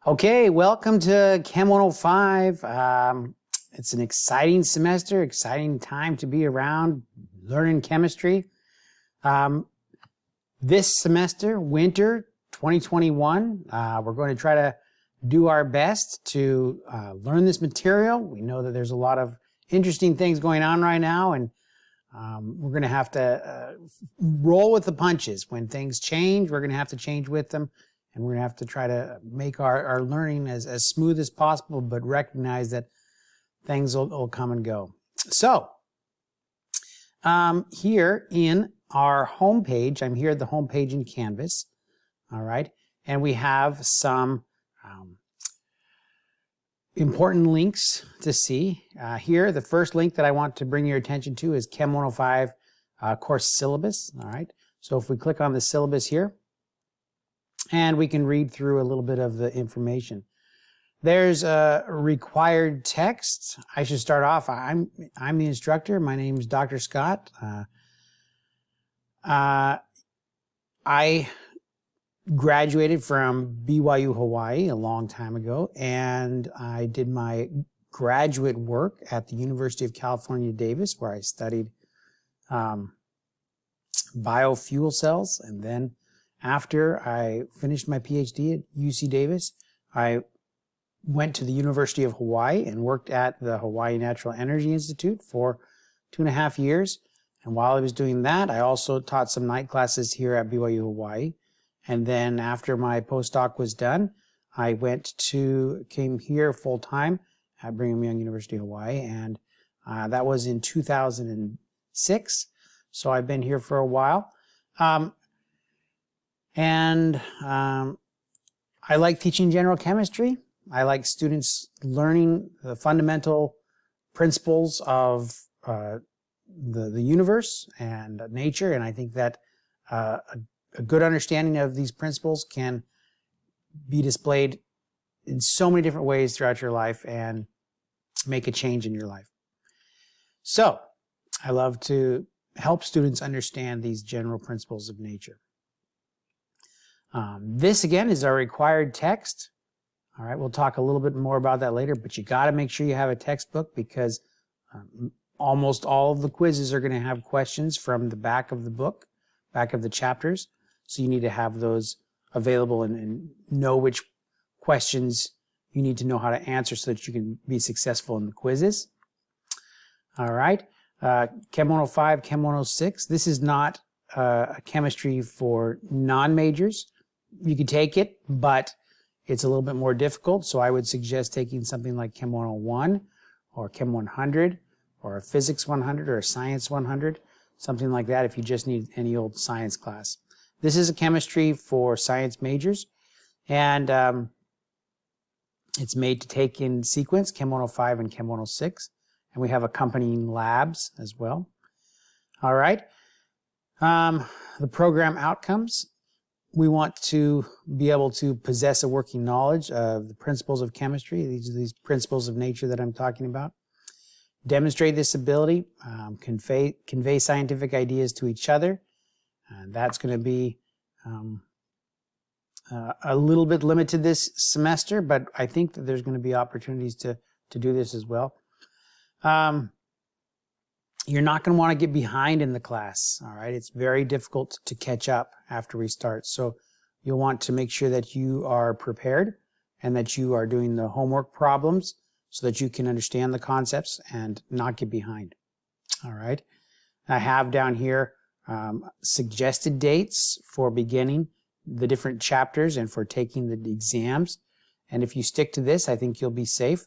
Okay, welcome to Chem 105. It's an exciting semester, exciting time to be around learning chemistry. This semester, winter 2021, we're going to try to do our best to learn this material. We know that there's a lot of interesting things going on right now, and we're going to have to roll with the punches. When things change, we're going to have to change with them. And we're going to have to try to make our learning as smooth as possible, but recognize that things will come and go. So, here in our home page, I'm here at the home page in Canvas, all right? And we have some important links to see. Here, the first link that I want to bring your attention to is Chem 105 course syllabus, all right? So if we click on the syllabus here, and we can read through a little bit of the information. There's a required text. I should start off. I'm the instructor. My name is Dr. Scott. I graduated from BYU Hawaii a long time ago, and I did my graduate work at the University of California, Davis, where I studied biofuel cells, and then after I finished my PhD at UC Davis, I went to the University of Hawaii and worked at the Hawaii Natural Energy Institute for 2.5 years. And while I was doing that, I also taught some night classes here at BYU Hawaii. And then after my postdoc was done, I came here full time at Brigham Young University of Hawaii. And that was in 2006. So I've been here for a while. I like teaching general chemistry. I like students learning the fundamental principles of the universe and nature, and I think that a good understanding of these principles can be displayed in so many different ways throughout your life and make a change in your life. So, I love to help students understand these general principles of nature. This again is our required text. All right, we'll talk a little bit more about that later, but you got to make sure you have a textbook because almost all of the quizzes are going to have questions from the back of the book, back of the chapters. So you need to have those available and know which questions you need to know how to answer so that you can be successful in the quizzes. All right, Chem 105, Chem 106. This is not a chemistry for non-majors. You could take it, but it's a little bit more difficult. So I would suggest taking something like Chem 101 or Chem 100 or a Physics 100 or a Science 100, something like that if you just need any old science class. This is a chemistry for science majors, and it's made to take in sequence, Chem 105 and Chem 106, and we have accompanying labs as well. All right. The program outcomes. We want to be able to possess a working knowledge of the principles of chemistry. These are these principles of nature that I'm talking about. Demonstrate this ability, convey scientific ideas to each other. And that's going to be a little bit limited this semester, but I think that there's going to be opportunities to do this as well. You're not going to want to get behind in the class, all right? It's very difficult to catch up after we start. So you'll want to make sure that you are prepared and that you are doing the homework problems so that you can understand the concepts and not get behind, all right? I have down here suggested dates for beginning the different chapters and for taking the exams. And if you stick to this, I think you'll be safe.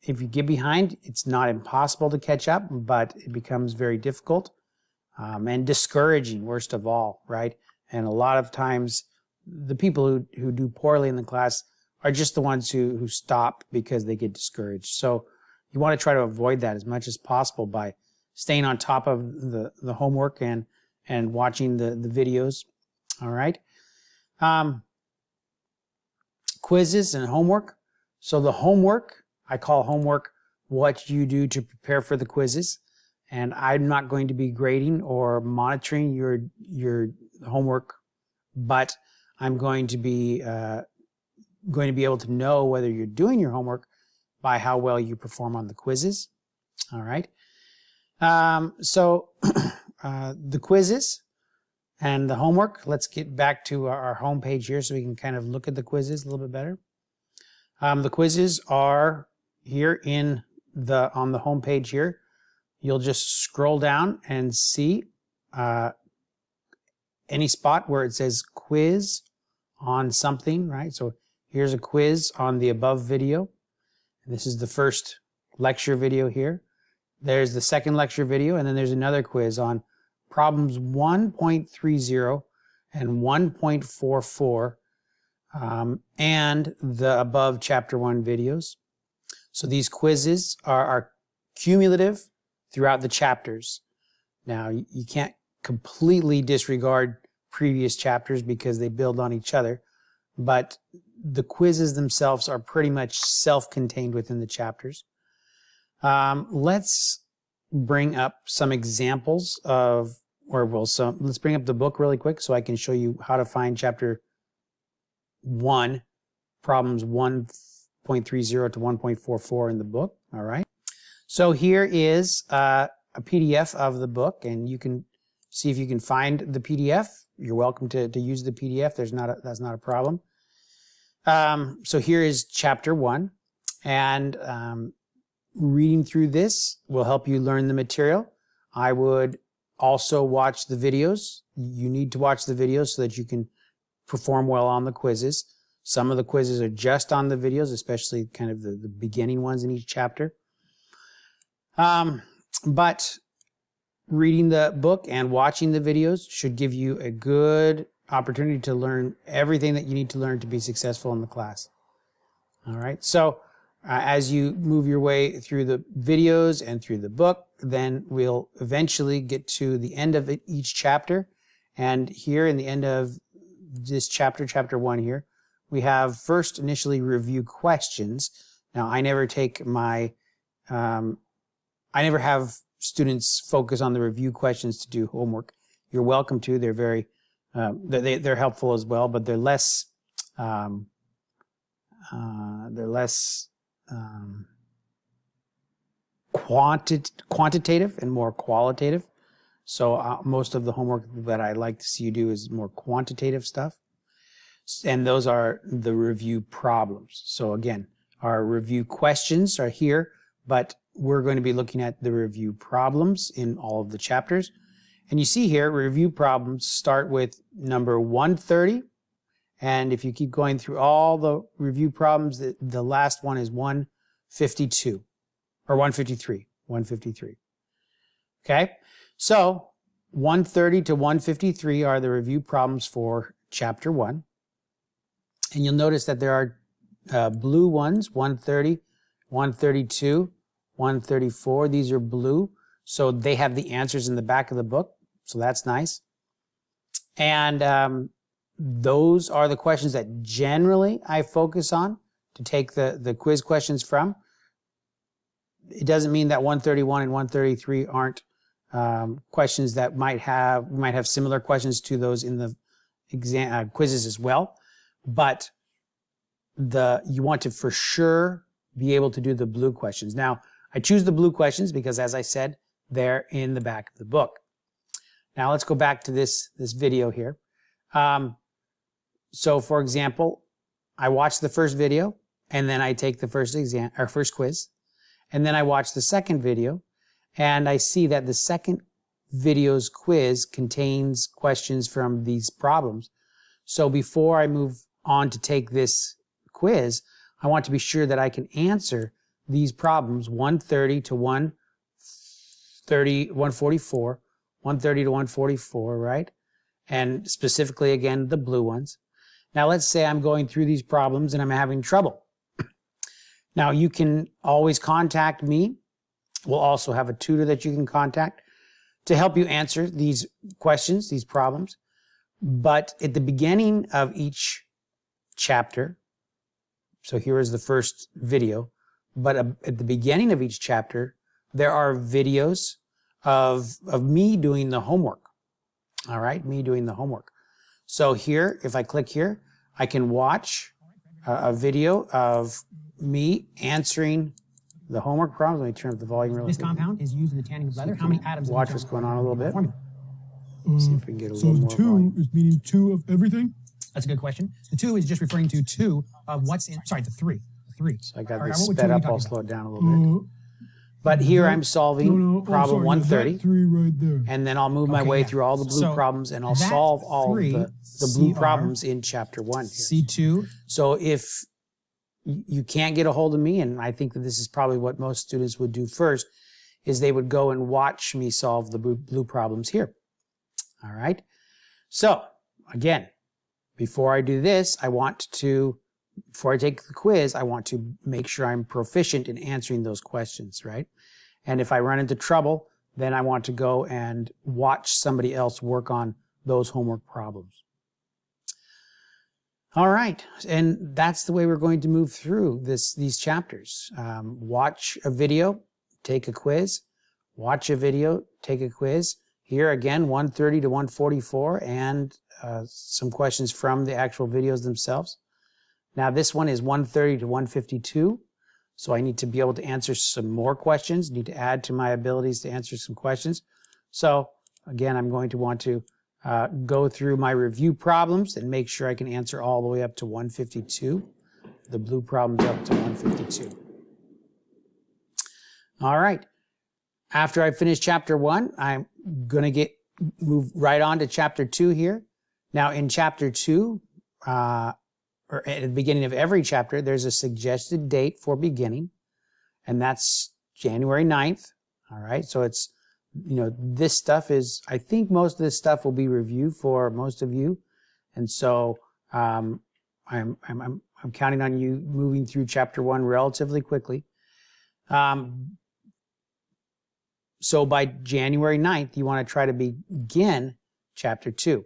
If you get behind, it's not impossible to catch up, but it becomes very difficult and discouraging, worst of all, right? And a lot of times, the people who do poorly in the class are just the ones who stop because they get discouraged. So you want to try to avoid that as much as possible by staying on top of the homework and watching the videos, all right? Quizzes and homework. So the homework, I call homework what you do to prepare for the quizzes, and I'm not going to be grading or monitoring your homework, but I'm going to be going to be able to know whether you're doing your homework by how well you perform on the quizzes. All right. The quizzes and the homework. Let's get back to our home page here so we can kind of look at the quizzes a little bit better. The quizzes are here on the home page here. You'll just scroll down and see any spot where it says quiz on something, right? So here's a quiz on the above video. This is the first lecture video here. There's the second lecture video, and then there's another quiz on problems 1.30 and 1.44 and the above chapter 1 videos. So these quizzes are cumulative throughout the chapters. Now, you can't completely disregard previous chapters because they build on each other, but the quizzes themselves are pretty much self-contained within the chapters. Let's bring up some examples of, let's bring up the book really quick so I can show you how to find chapter 1, problems 1.30 to 1.44 in the book. All right. So here is a PDF of the book, and you can see if you can find the PDF. You're welcome to use the PDF. That's not a problem. So here is chapter 1, and reading through this will help you learn the material. I would also watch the videos. You need to watch the videos so that you can perform well on the quizzes. Some of the quizzes are just on the videos, especially kind of the beginning ones in each chapter. But reading the book and watching the videos should give you a good opportunity to learn everything that you need to learn to be successful in the class. All right. So as you move your way through the videos and through the book, then we'll eventually get to the end of each chapter. And here in the end of this chapter, chapter 1 here, we have first initially review questions. Now, I never have students focus on the review questions to do homework. You're welcome to. They're very, they're helpful as well, but they're less quantitative and more qualitative. So most of the homework that I like to see you do is more quantitative stuff. And those are the review problems. So again, our review questions are here, but we're going to be looking at the review problems in all of the chapters. And you see here, review problems start with number 130. And if you keep going through all the review problems, the last one is 152 or 153. 153. Okay, so 130 to 153 are the review problems for chapter 1. And you'll notice that there are blue ones, 130, 132, 134. These are blue, so they have the answers in the back of the book, so that's nice. And those are the questions that generally I focus on to take the quiz questions from. It doesn't mean that 131 and 133 aren't questions that we might have similar questions to those in the exam quizzes as well, but you want to for sure be able to do the blue questions. Now, I choose the blue questions because, as I said, they're in the back of the book. Now let's go back to this video here. So for example, I watch the first video and then I take the first quiz, and then I watch the second video and I see that the second video's quiz contains questions from these problems. So before I move on to take this quiz, I want to be sure that I can answer these problems 130 to 144, 130 to 144, right? And specifically, again, the blue ones. Now, let's say I'm going through these problems and I'm having trouble. Now, you can always contact me. We'll also have a tutor that you can contact to help you answer these questions, these problems. But at the beginning of each chapter, so here is the first video, but at the beginning of each chapter, there are videos of me doing the homework. All right, me doing the homework. So here, if I click here, I can watch a video of me answering the homework problems. Let me turn up the volume really quick. This compound is used in the tanning of leather. How many atoms? Watch what's going on a little bit. See if we can get a so little more two volume. is meaning 2 of everything? That's a good question. The 2 is just referring to 2 of what's in, sorry, the 3. The 3. So I got All right, this what sped two are we up. talking I'll about? slow it down a little bit. But here I'm solving problem 130. That 3 right there. And then I'll move my Okay, way yeah. through all the blue So problems, and I'll that solve all of 3, the blue CR, problems in chapter 1 here. C2. So if you can't get a hold of me, and I think that this is probably what most students would do first, is they would go and watch me solve the blue problems here. All right. So again, before I do this, before I take the quiz, I want to make sure I'm proficient in answering those questions, right? And if I run into trouble, then I want to go and watch somebody else work on those homework problems. All right, and that's the way we're going to move through these chapters. Watch a video, take a quiz. Watch a video, take a quiz. Here again, 130 to 144, and some questions from the actual videos themselves. Now this one is 130 to 152, so I need to be able to answer some more questions, need to add to my abilities to answer some questions. So again, I'm going to want to go through my review problems and make sure I can answer all the way up to 152. The blue problems up to 152. All right. After I finish chapter 1, I'm going to move right on to chapter 2 here. Now in chapter 2, or at the beginning of every chapter, there's a suggested date for beginning, and that's January 9th. All right, so it's, this stuff is, I think most of this stuff will be reviewed for most of you, and so I'm counting on you moving through chapter 1 relatively quickly. So by January 9th, you want to try to begin chapter 2.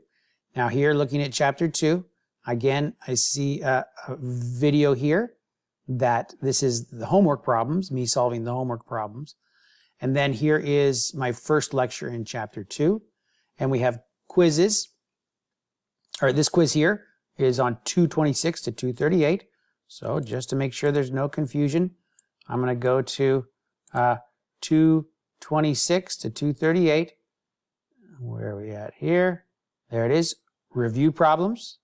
Now here, looking at chapter 2, again, I see a video here that this is the homework problems, me solving the homework problems. And then here is my first lecture in chapter 2. And we have quizzes, or this quiz here is on 226 to 238. So just to make sure there's no confusion, I'm going to go to 226 to 238. Where are we at here? There it is. Review problems,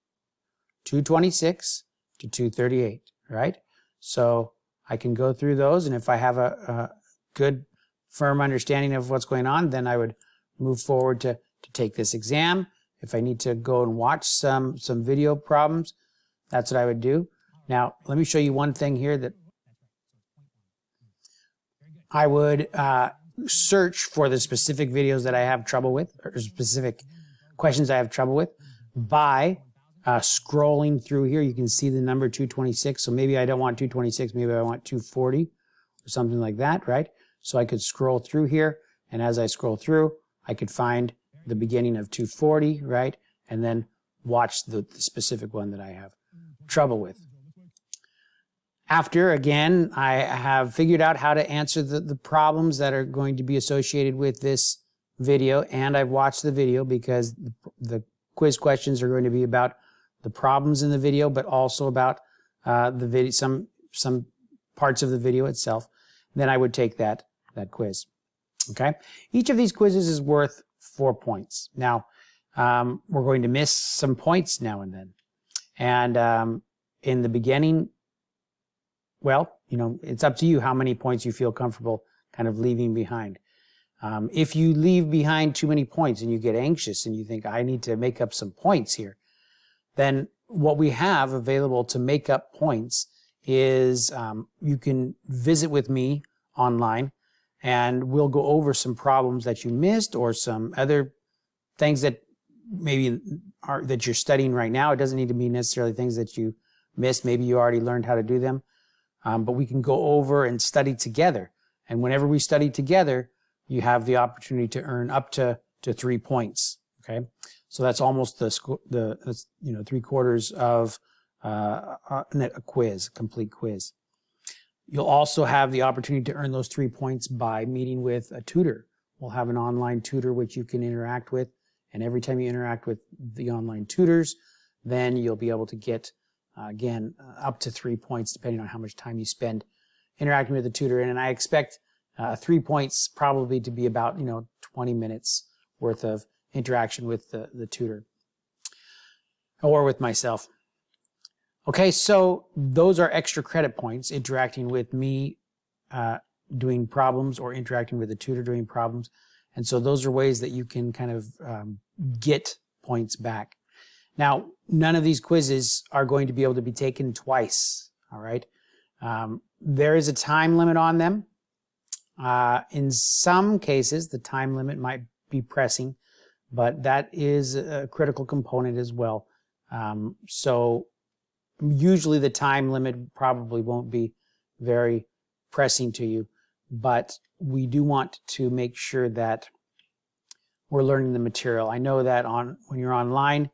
226 to 238, right? So I can go through those, and if I have a good, firm understanding of what's going on, then I would move forward to take this exam. If I need to go and watch some video problems, that's what I would do. Now, let me show you one thing here that I would search for the specific videos that I have trouble with, or specific questions I have trouble with, by scrolling through here. You can see the number 226. So maybe I don't want 226, maybe I want 240 or something like that, right? So I could scroll through here, and as I scroll through, I could find the beginning of 240, right? And then watch the specific one that I have trouble with. After, again, I have figured out how to answer the problems that are going to be associated with this video, and I've watched the video because the quiz questions are going to be about the problems in the video, but also about the video, some parts of the video itself. Then I would take that quiz. Okay, each of these quizzes is worth 4 points. Now we're going to miss some points now and then, and in the beginning, well, it's up to you how many points you feel comfortable kind of leaving behind. If you leave behind too many points and you get anxious and you think, I need to make up some points here, then what we have available to make up points is you can visit with me online, and we'll go over some problems that you missed or some other things that maybe that you're studying right now. It doesn't need to be necessarily things that you missed. Maybe you already learned how to do them, but we can go over and study together. And whenever we study together, you have the opportunity to earn up to 3 points. Okay, so that's almost the 3/4 of a quiz, a complete quiz. You'll also have the opportunity to earn those 3 points by meeting with a tutor. We'll have an online tutor which you can interact with, and every time you interact with the online tutors, then you'll be able to get Again, up to 3 points, depending on how much time you spend interacting with the tutor. And I expect 3 points probably to be about, 20 minutes worth of interaction with the tutor or with myself. Okay, so those are extra credit points, interacting with me doing problems or interacting with the tutor doing problems. And so those are ways that you can kind of get points back. Now, none of these quizzes are going to be able to be taken twice, all right? There is a time limit on them. In some cases, the time limit might be pressing, but that is a critical component as well. So usually the time limit probably won't be very pressing to you, but we do want to make sure that we're learning the material. I know that when you're online,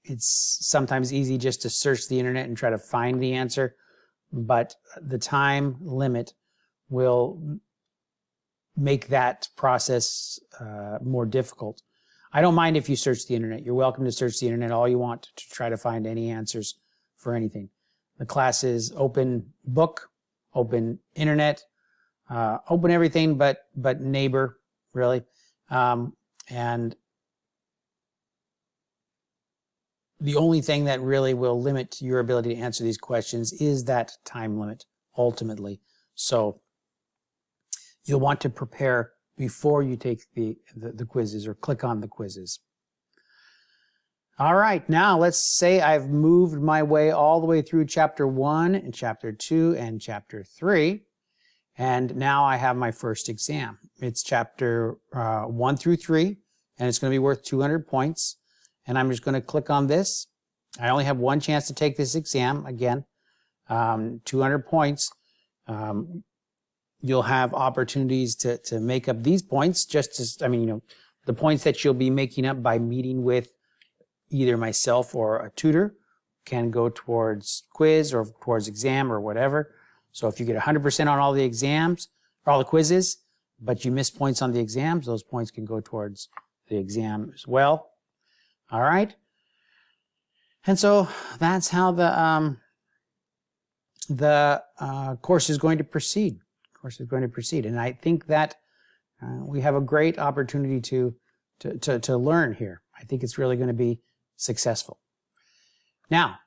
it's sometimes easy just to search the internet and try to find the answer, but the time limit will make that process more difficult. I don't mind if you search the internet. You're welcome to search the internet all you want to try to find any answers for anything. The class is open book, open internet, open everything but neighbor, really. And the only thing that really will limit your ability to answer these questions is that time limit, ultimately. So you'll want to prepare before you take the quizzes or click on the quizzes. All right, now let's say I've moved my way all the way through Chapter 1 and Chapter 2 and Chapter 3, and now I have my first exam. It's Chapter 1 through 3, and it's going to be worth 200 points. And I'm just going to click on this. I only have one chance to take this exam. Again, 200 points. You'll have opportunities to make up these points, just as, the points that you'll be making up by meeting with either myself or a tutor can go towards quiz or towards exam or whatever. So if you get 100% on all the exams, or all the quizzes, but you miss points on the exams, those points can go towards the exam as well. All right. And so that's how the course is going to proceed. And I think that we have a great opportunity to learn here. I think it's really going to be successful. Now,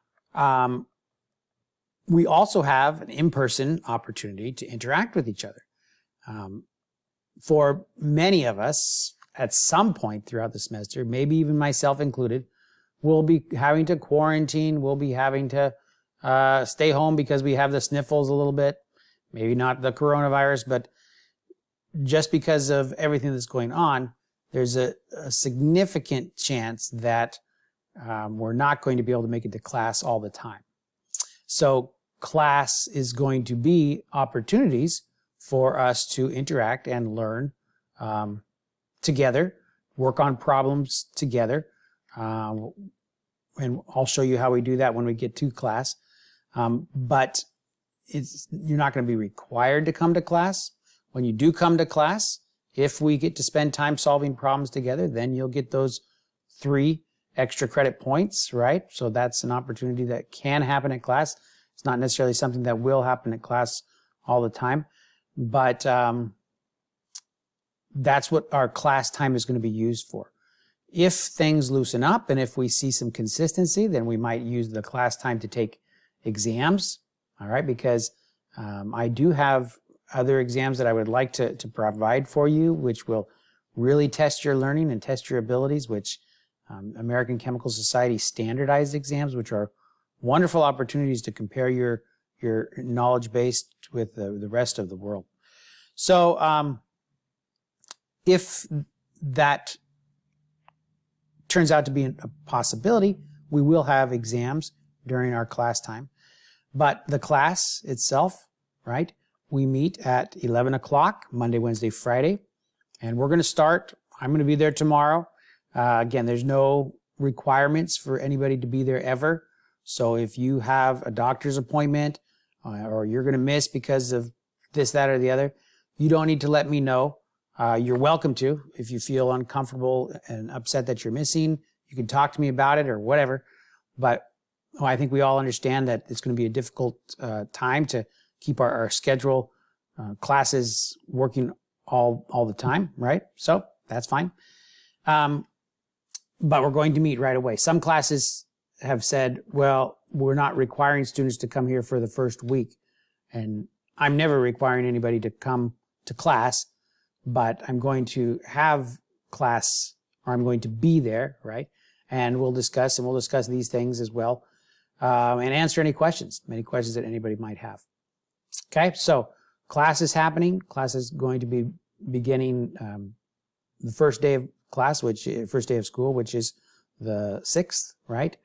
we also have an in-person opportunity to interact with each other. For many of us, at some point throughout the semester, maybe even myself included, we'll be having to quarantine, we'll be having to stay home because we have the sniffles a little bit. Maybe not the coronavirus, but just because of everything that's going on, there's a significant chance that we're not going to be able to make it to class all the time. So class is going to be opportunities for us to interact and learn together, work on problems together. And I'll show you how we do that when we get to class. But you're not going to be required to come to class. When you do come to class, if we get to spend time solving problems together, then you'll get those 3 extra credit points, right? So that's an opportunity that can happen at class. It's not necessarily something that will happen at class all the time, but that's what our class time is going to be used for. If things loosen up and if we see some consistency, then we might use the class time to take exams, all right? Because I do have other exams that I would like to provide for you, which will really test your learning and test your abilities, which American Chemical Society standardized exams, which are wonderful opportunities to compare your knowledge base with the rest of the world. So if that turns out to be a possibility, we will have exams during our class time. But the class itself, right, we meet at 11 o'clock, Monday, Wednesday, Friday, and we're going to start. I'm going to be there tomorrow. Again, there's no requirements for anybody to be there ever. So if you have a doctor's appointment or you're going to miss because of this, that, or the other, you don't need to let me know. You're welcome to. If you feel uncomfortable and upset that you're missing, you can talk to me about it or whatever. But I think we all understand that it's going to be a difficult time to keep our schedule, classes working all the time, right? So that's fine. But we're going to meet right away. Some classes have said, well, we're not requiring students to come here for the first week. And I'm never requiring anybody to come to class, but I'm going to have class, or I'm going to be there, right? And we'll discuss these things as well, and answer any questions that anybody might have. Okay, so class is happening. Class is going to be beginning the first day of class, first day of school, which is the 6th, right?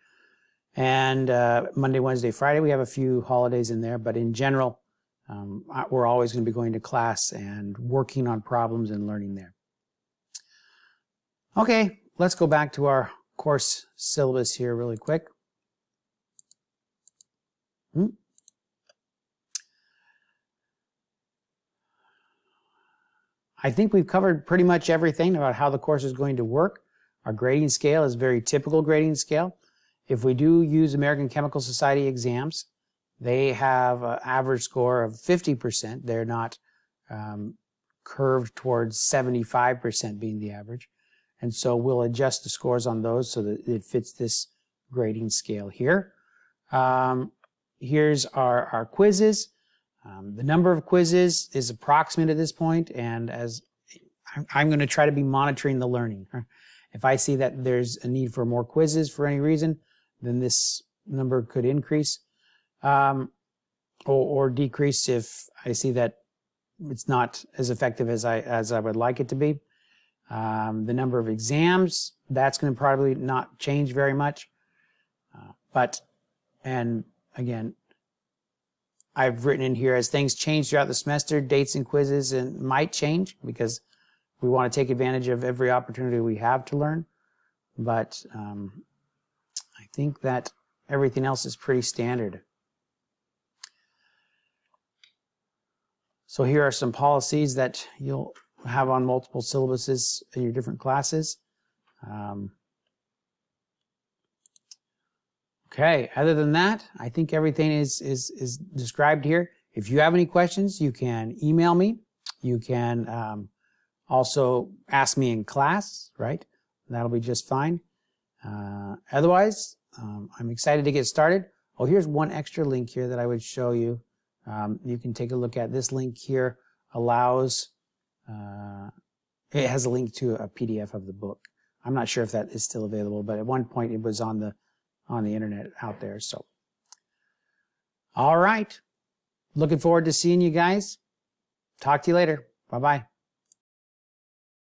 And Monday, Wednesday, Friday, we have a few holidays in there, but in general, we're always going to be going to class and working on problems and learning there. Okay, let's go back to our course syllabus here really quick. I think we've covered pretty much everything about how the course is going to work. Our grading scale is a very typical grading scale. If we do use American Chemical Society exams, they have an average score of 50%. They're not curved towards 75% being the average. And so we'll adjust the scores on those so that it fits this grading scale here. Here's our quizzes. The number of quizzes is approximate at this point, and as I'm going to try to be monitoring the learning. If I see that there's a need for more quizzes for any reason, then this number could increase or decrease if I see that it's not as effective as I would like it to be. The number of exams, that's going to probably not change very much. And again, I've written in here, as things change throughout the semester, dates and quizzes might change because we want to take advantage of every opportunity we have to learn. But I think that everything else is pretty standard. So here are some policies that you'll have on multiple syllabuses in your different classes. Okay, other than that, I think everything is described here. If you have any questions, you can email me. You can also ask me in class, right? That'll be just fine. Otherwise, I'm excited to get started. Oh, here's one extra link here that I would show you. You can take a look at this link here. Allows, it has a link to a PDF of the book. I'm not sure if that is still available, but at one point it was on the internet out there. So, all right. Looking forward to seeing you guys. Talk to you later. Bye-bye.